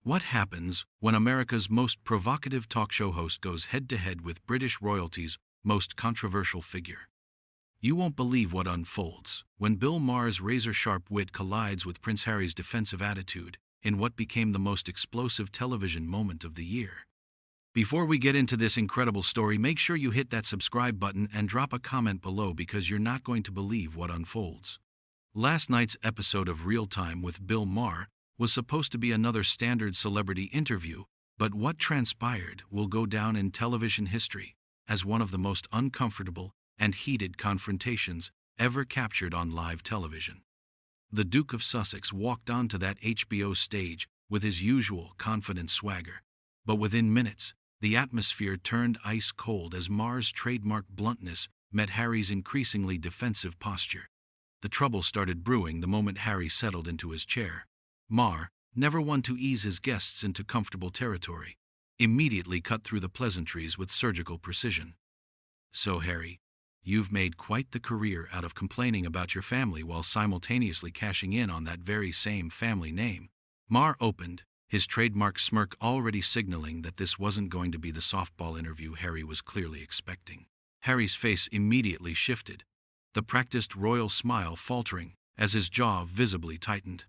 What happens when America's most provocative talk show host goes head-to-head with British royalty's most controversial figure? You won't believe what unfolds when Bill Maher's razor-sharp wit collides with Prince Harry's defensive attitude in what became the most explosive television moment of the year. Before we get into this incredible story, make sure you hit that subscribe button and drop a comment below because you're not going to believe what unfolds. Last night's episode of Real Time with Bill Maher was supposed to be another standard celebrity interview, but what transpired will go down in television history as one of the most uncomfortable and heated confrontations ever captured on live television. The Duke of Sussex walked onto that HBO stage with his usual confident swagger, but within minutes, the atmosphere turned ice cold as Maher's trademark bluntness met Harry's increasingly defensive posture. The trouble started brewing the moment Harry settled into his chair. Maher, never one to ease his guests into comfortable territory, immediately cut through the pleasantries with surgical precision. "So, Harry, you've made quite the career out of complaining about your family while simultaneously cashing in on that very same family name." Maher opened, his trademark smirk already signaling that this wasn't going to be the softball interview Harry was clearly expecting. Harry's face immediately shifted, the practiced royal smile faltering as his jaw visibly tightened.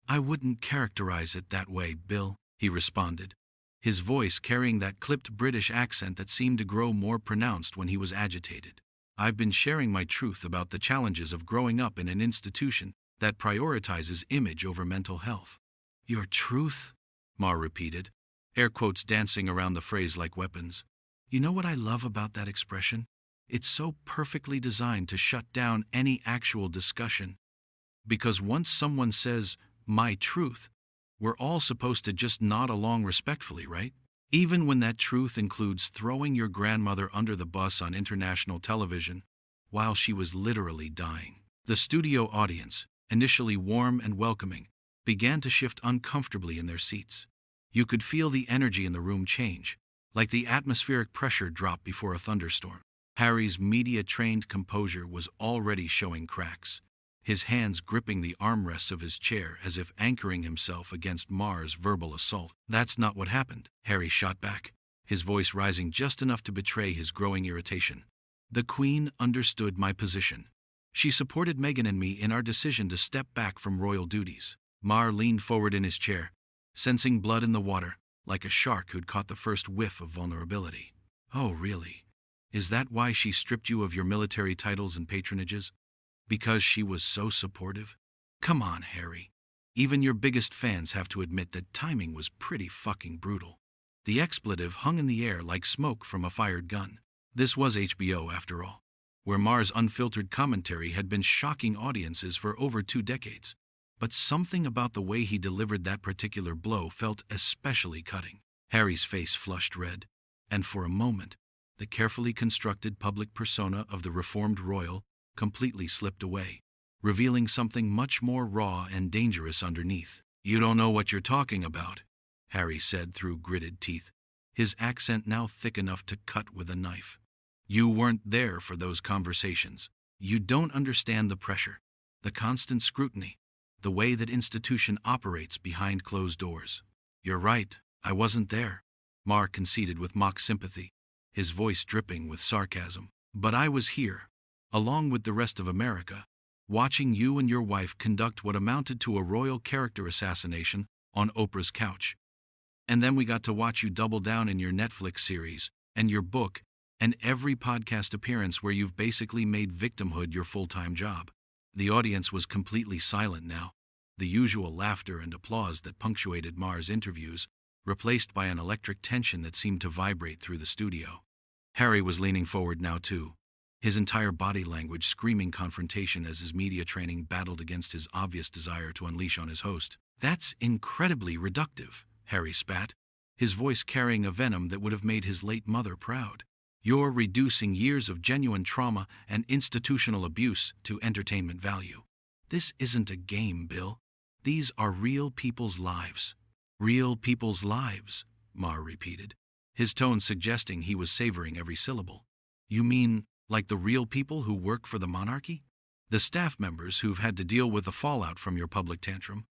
"I wouldn't characterize it that way, Bill," he responded, his voice carrying that clipped British accent that seemed to grow more pronounced when he was agitated. "I've been sharing my truth about the challenges of growing up in an institution that prioritizes image over mental health." "Your truth?" Maher repeated, air quotes dancing around the phrase like weapons. "You know what I love about that expression? It's so perfectly designed to shut down any actual discussion. Because once someone says, 'my truth,' we're all supposed to just nod along respectfully, right? Even when that truth includes throwing your grandmother under the bus on international television while she was literally dying." The studio audience, initially warm and welcoming, began to shift uncomfortably in their seats. You could feel the energy in the room change, like the atmospheric pressure drop before a thunderstorm. Harry's media-trained composure was already showing cracks, his hands gripping the armrests of his chair as if anchoring himself against Maher's verbal assault. "That's not what happened," Harry shot back, his voice rising just enough to betray his growing irritation. "The Queen understood my position. She supported Meghan and me in our decision to step back from royal duties." Maher leaned forward in his chair, sensing blood in the water, like a shark who'd caught the first whiff of vulnerability. "Oh, really? Is that why she stripped you of your military titles and patronages? Because she was so supportive? Come on, Harry. Even your biggest fans have to admit that timing was pretty fucking brutal." The expletive hung in the air like smoke from a fired gun. This was HBO, after all, where Maher's unfiltered commentary had been shocking audiences for over 2 decades. But something about the way he delivered that particular blow felt especially cutting. Harry's face flushed red, and for a moment, the carefully constructed public persona of the reformed royal completely slipped away, revealing something much more raw and dangerous underneath. "You don't know what you're talking about," Harry said through gritted teeth, his accent now thick enough to cut with a knife. "You weren't there for those conversations. You don't understand the pressure, the constant scrutiny, the way that institution operates behind closed doors." "You're right, I wasn't there," Maher conceded with mock sympathy, his voice dripping with sarcasm. "But I was here, along with the rest of America, watching you and your wife conduct what amounted to a royal character assassination on Oprah's couch. And then we got to watch you double down in your Netflix series, and your book, and every podcast appearance where you've basically made victimhood your full-time job." The audience was completely silent now, the usual laughter and applause that punctuated Maher's interviews, replaced by an electric tension that seemed to vibrate through the studio. Harry was leaning forward now too, his entire body language screaming confrontation as his media training battled against his obvious desire to unleash on his host. "That's incredibly reductive," Harry spat, his voice carrying a venom that would have made his late mother proud. "You're reducing years of genuine trauma and institutional abuse to entertainment value. This isn't a game, Bill. These are real people's lives." "Real people's lives," Maher repeated, his tone suggesting he was savoring every syllable. "You mean, like the real people who work for the monarchy? The staff members who've had to deal with the fallout from your public tantrum?"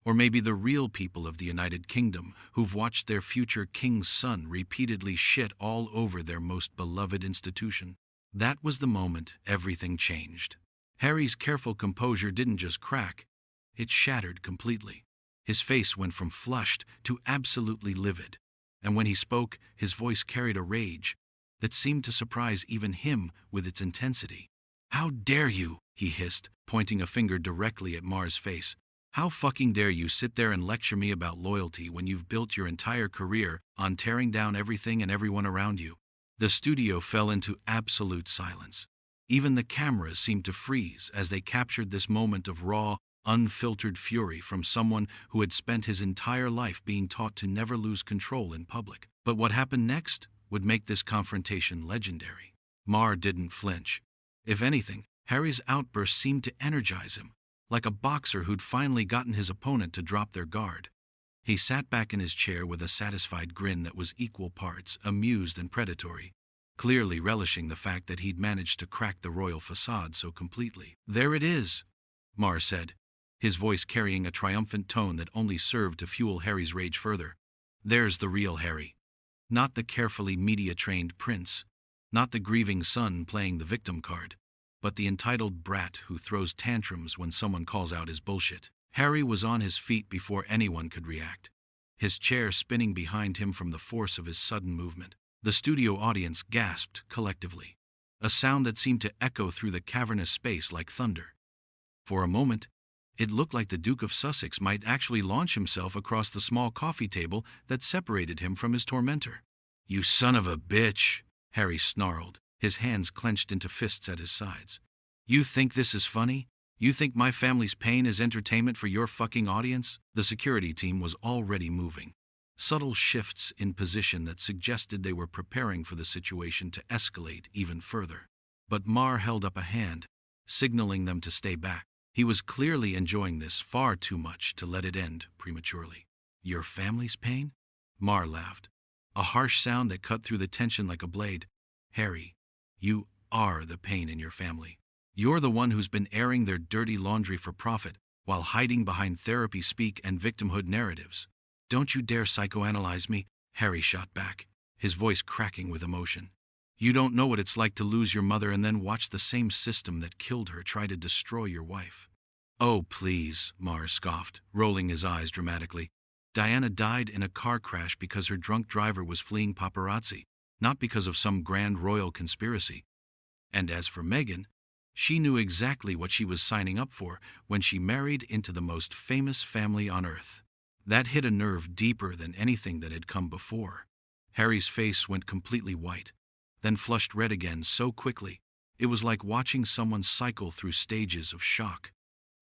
Or maybe the real people of the United Kingdom who've watched their future king's son repeatedly shit all over their most beloved institution. That was the moment everything changed. Harry's careful composure didn't just crack, it shattered completely. His face went from flushed to absolutely livid, and when he spoke, his voice carried a rage that seemed to surprise even him with its intensity. "How dare you?" he hissed, pointing a finger directly at Maher's face. "How fucking dare you sit there and lecture me about loyalty when you've built your entire career on tearing down everything and everyone around you?" The studio fell into absolute silence. Even the cameras seemed to freeze as they captured this moment of raw, unfiltered fury from someone who had spent his entire life being taught to never lose control in public. But what happened next would make this confrontation legendary. Maher didn't flinch. If anything, Harry's outburst seemed to energize him, like a boxer who'd finally gotten his opponent to drop their guard. He sat back in his chair with a satisfied grin that was equal parts amused and predatory, clearly relishing the fact that he'd managed to crack the royal facade so completely. "There it is," Maher said, his voice carrying a triumphant tone that only served to fuel Harry's rage further. "There's the real Harry. Not the carefully media-trained prince, not the grieving son playing the victim card, but the entitled brat who throws tantrums when someone calls out his bullshit." Harry was on his feet before anyone could react, his chair spinning behind him from the force of his sudden movement. The studio audience gasped collectively, a sound that seemed to echo through the cavernous space like thunder. For a moment, it looked like the Duke of Sussex might actually launch himself across the small coffee table that separated him from his tormentor. "You son of a bitch," Harry snarled, his hands clenched into fists at his sides. "You think this is funny? You think my family's pain is entertainment for your fucking audience?" The security team was already moving, subtle shifts in position that suggested they were preparing for the situation to escalate even further. But Maher held up a hand, signaling them to stay back. He was clearly enjoying this far too much to let it end prematurely. "Your family's pain?" Maher laughed, a harsh sound that cut through the tension like a blade. "Harry, you are the pain in your family. You're the one who's been airing their dirty laundry for profit while hiding behind therapy speak and victimhood narratives. Don't you dare psychoanalyze me," Harry shot back, his voice cracking with emotion. "You don't know what it's like to lose your mother and then watch the same system that killed her try to destroy your wife." "Oh, please," Maher scoffed, rolling his eyes dramatically. "Diana died in a car crash because her drunk driver was fleeing paparazzi, not because of some grand royal conspiracy. And as for Meghan, she knew exactly what she was signing up for when she married into the most famous family on earth." That hit a nerve deeper than anything that had come before. Harry's face went completely white, then flushed red again so quickly, it was like watching someone cycle through stages of shock.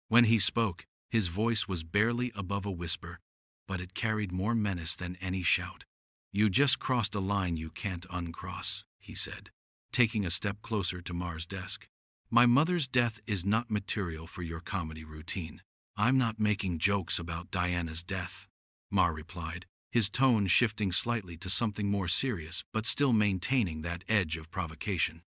When he spoke, his voice was barely above a whisper, but it carried more menace than any shout. "You just crossed a line you can't uncross," he said, taking a step closer to Maher's desk. "My mother's death is not material for your comedy routine." "I'm not making jokes about Diana's death," Maher replied, his tone shifting slightly to something more serious but still maintaining that edge of provocation.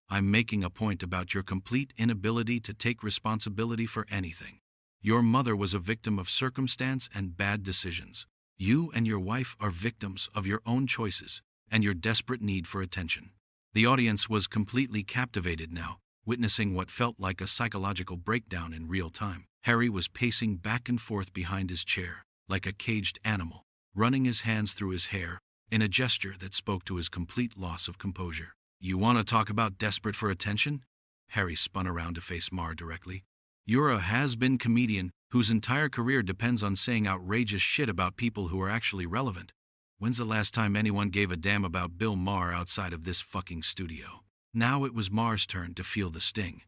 "I'm making a point about your complete inability to take responsibility for anything. Your mother was a victim of circumstance and bad decisions. You and your wife are victims of your own choices and your desperate need for attention." The audience was completely captivated now, witnessing what felt like a psychological breakdown in real time. Harry was pacing back and forth behind his chair, like a caged animal, running his hands through his hair, in a gesture that spoke to his complete loss of composure. "You want to talk about desperate for attention?" Harry spun around to face Maher directly. "You're a has-been comedian whose entire career depends on saying outrageous shit about people who are actually relevant. When's the last time anyone gave a damn about Bill Maher outside of this fucking studio?" Now it was Maher's turn to feel the sting.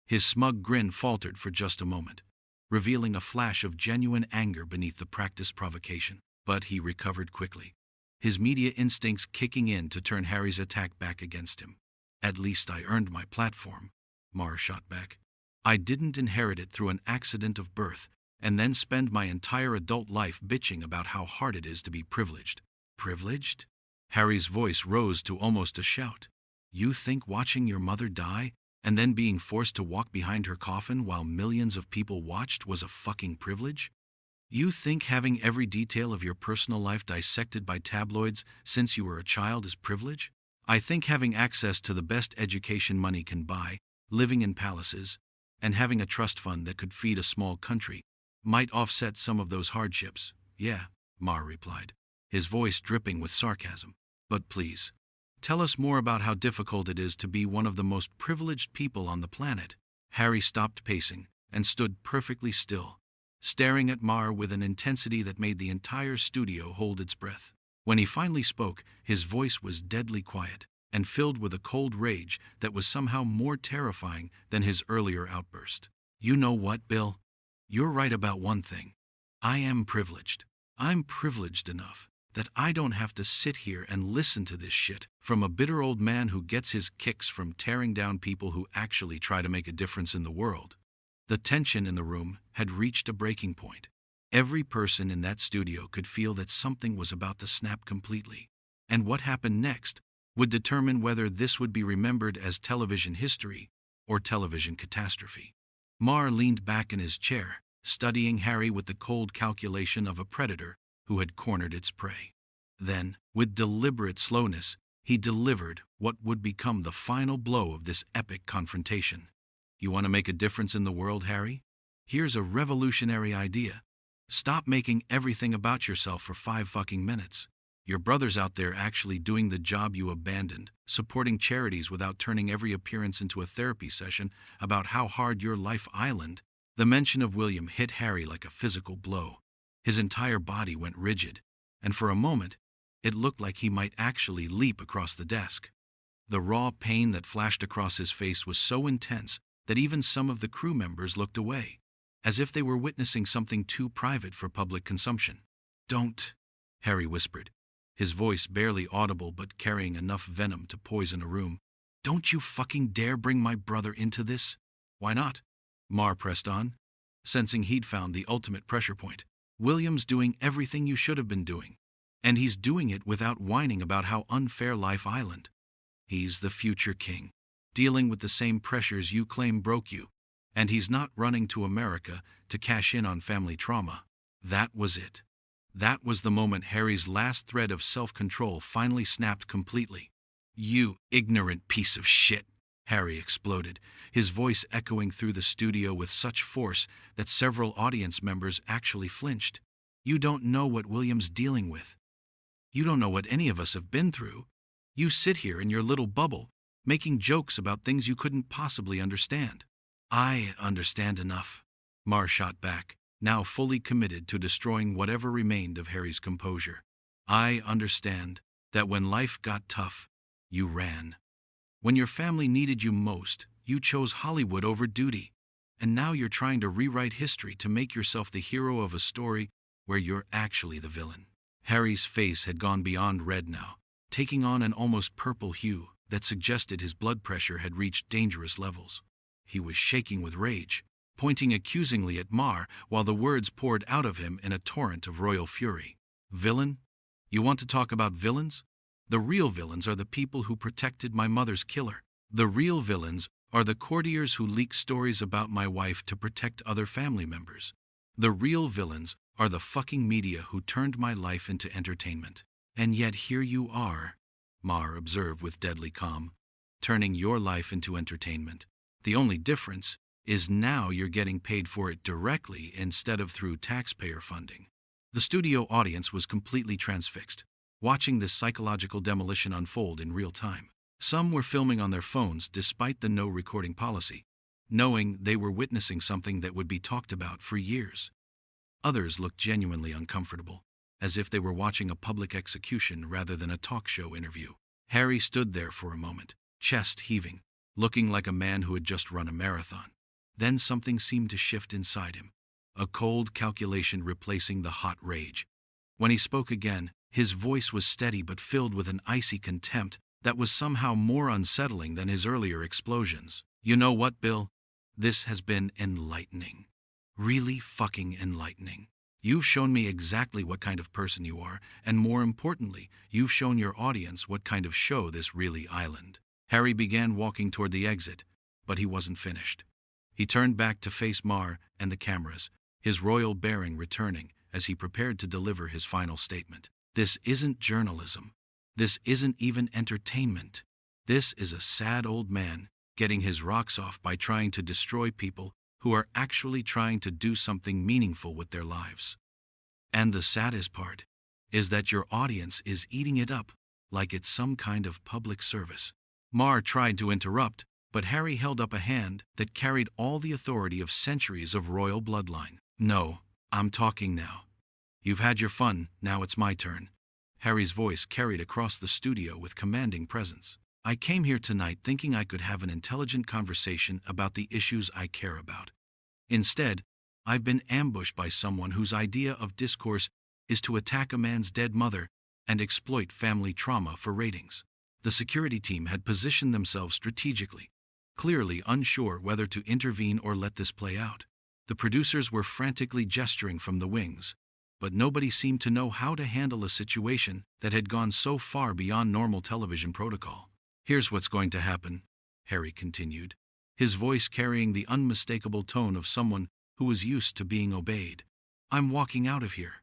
His smug grin faltered for just a moment, revealing a flash of genuine anger beneath the practiced provocation. But he recovered quickly, his media instincts kicking in to turn Harry's attack back against him. "At least I earned my platform," Maher shot back. "I didn't inherit it through an accident of birth and then spend my entire adult life bitching about how hard it is to be privileged." "Privileged?" Harry's voice rose to almost a shout. "You think watching your mother die and then being forced to walk behind her coffin while millions of people watched was a fucking privilege?" You think having every detail of your personal life dissected by tabloids since you were a child is privilege? I think having access to the best education money can buy, living in palaces, and having a trust fund that could feed a small country might offset some of those hardships. Yeah, Maher replied, his voice dripping with sarcasm. But please, tell us more about how difficult it is to be one of the most privileged people on the planet. Harry stopped pacing and stood perfectly still, staring at Maher with an intensity that made the entire studio hold its breath. When he finally spoke, his voice was deadly quiet and filled with a cold rage that was somehow more terrifying than his earlier outburst. You know what, Bill? You're right about one thing. I am privileged. I'm privileged enough that I don't have to sit here and listen to this shit from a bitter old man who gets his kicks from tearing down people who actually try to make a difference in the world. The tension in the room had reached a breaking point. Every person in that studio could feel that something was about to snap completely. And what happened next would determine whether this would be remembered as television history or television catastrophe. Maher leaned back in his chair, studying Harry with the cold calculation of a predator who had cornered its prey. Then, with deliberate slowness, he delivered what would become the final blow of this epic confrontation. You want to make a difference in the world, Harry? Here's a revolutionary idea. Stop making everything about yourself for 5 fucking minutes. Your brother's out there actually doing the job you abandoned, supporting charities without turning every appearance into a therapy session about how hard your life island. The mention of William hit Harry like a physical blow. His entire body went rigid, and for a moment, it looked like he might actually leap across the desk. The raw pain that flashed across his face was so intense that even some of the crew members looked away, as if they were witnessing something too private for public consumption. Don't, Harry whispered, his voice barely audible but carrying enough venom to poison a room. Don't you fucking dare bring my brother into this. Why not? Maher pressed on, sensing he'd found the ultimate pressure point. William's doing everything you should have been doing, and he's doing it without whining about how unfair life island. He's the future king, dealing with the same pressures you claim broke you, and he's not running to America to cash in on family trauma. That was it. That was the moment Harry's last thread of self-control finally snapped completely. You ignorant piece of shit, Harry exploded, his voice echoing through the studio with such force that several audience members actually flinched. You don't know what William's dealing with. You don't know what any of us have been through. You sit here in your little bubble, making jokes about things you couldn't possibly understand. I understand enough, Maher shot back, now fully committed to destroying whatever remained of Harry's composure. I understand that when life got tough, you ran. When your family needed you most, you chose Hollywood over duty. And now you're trying to rewrite history to make yourself the hero of a story where you're actually the villain. Harry's face had gone beyond red now, taking on an almost purple hue that suggested his blood pressure had reached dangerous levels. He was shaking with rage, pointing accusingly at Maher while the words poured out of him in a torrent of royal fury. Villain? You want to talk about villains? The real villains are the people who protected my mother's killer. The real villains are the courtiers who leak stories about my wife to protect other family members. The real villains are the fucking media who turned my life into entertainment. And yet here you are, Maher observed with deadly calm, turning your life into entertainment. The only difference is now you're getting paid for it directly instead of through taxpayer funding. The studio audience was completely transfixed, watching this psychological demolition unfold in real time. Some were filming on their phones despite the no recording policy, knowing they were witnessing something that would be talked about for years. Others looked genuinely uncomfortable, as if they were watching a public execution rather than a talk show interview. Harry stood there for a moment, chest heaving, looking like a man who had just run a marathon. Then something seemed to shift inside him, a cold calculation replacing the hot rage. When he spoke again, his voice was steady but filled with an icy contempt that was somehow more unsettling than his earlier explosions. You know what, Bill? This has been enlightening. Really fucking enlightening. You've shown me exactly what kind of person you are, and more importantly, you've shown your audience what kind of show this really island. Harry began walking toward the exit, but he wasn't finished. He turned back to face Maher and the cameras, his royal bearing returning, as he prepared to deliver his final statement. This isn't journalism. This isn't even entertainment. This is a sad old man getting his rocks off by trying to destroy people who are actually trying to do something meaningful with their lives. And the saddest part is that your audience is eating it up like it's some kind of public service. Maher tried to interrupt, but Harry held up a hand that carried all the authority of centuries of royal bloodline. No, I'm talking now. You've had your fun, now it's my turn. Harry's voice carried across the studio with commanding presence. I came here tonight thinking I could have an intelligent conversation about the issues I care about. Instead, I've been ambushed by someone whose idea of discourse is to attack a man's dead mother and exploit family trauma for ratings. The security team had positioned themselves strategically, clearly unsure whether to intervene or let this play out. The producers were frantically gesturing from the wings, but nobody seemed to know how to handle a situation that had gone so far beyond normal television protocol. Here's what's going to happen, Harry continued, his voice carrying the unmistakable tone of someone who was used to being obeyed. I'm walking out of here.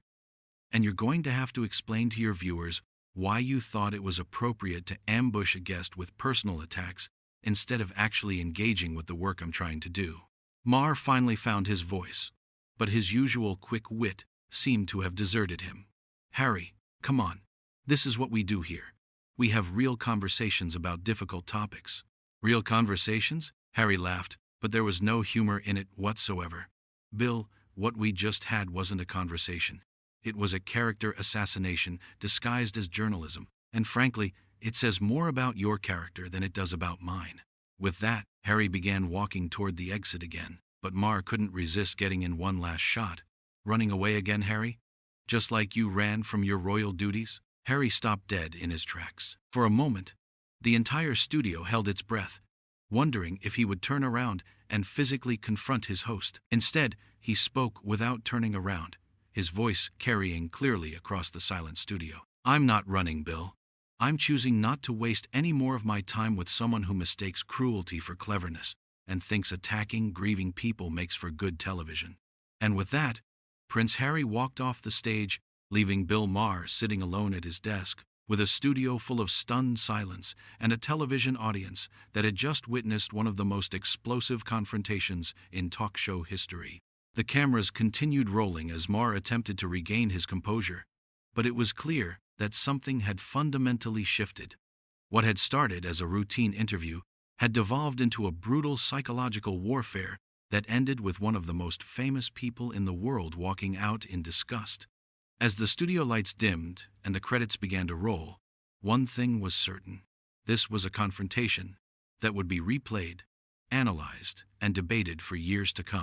And you're going to have to explain to your viewers why you thought it was appropriate to ambush a guest with personal attacks instead of actually engaging with the work I'm trying to do. Maher finally found his voice, but his usual quick wit seemed to have deserted him. Harry, come on. This is what we do here. We have real conversations about difficult topics. Real conversations? Harry laughed, but there was no humor in it whatsoever. Bill, what we just had wasn't a conversation. It was a character assassination disguised as journalism, and frankly, it says more about your character than it does about mine. With that, Harry began walking toward the exit again, but Maher couldn't resist getting in one last shot. Running away again, Harry? Just like you ran from your royal duties? Harry stopped dead in his tracks. For a moment, the entire studio held its breath, wondering if he would turn around and physically confront his host. Instead, he spoke without turning around, his voice carrying clearly across the silent studio. I'm not running, Bill. I'm choosing not to waste any more of my time with someone who mistakes cruelty for cleverness and thinks attacking grieving people makes for good television. And with that, Prince Harry walked off the stage, leaving Bill Maher sitting alone at his desk, with a studio full of stunned silence and a television audience that had just witnessed one of the most explosive confrontations in talk show history. The cameras continued rolling as Maher attempted to regain his composure, but it was clear that something had fundamentally shifted. What had started as a routine interview had devolved into a brutal psychological warfare that ended with one of the most famous people in the world walking out in disgust. As the studio lights dimmed and the credits began to roll, one thing was certain. This was a confrontation that would be replayed, analyzed, and debated for years to come.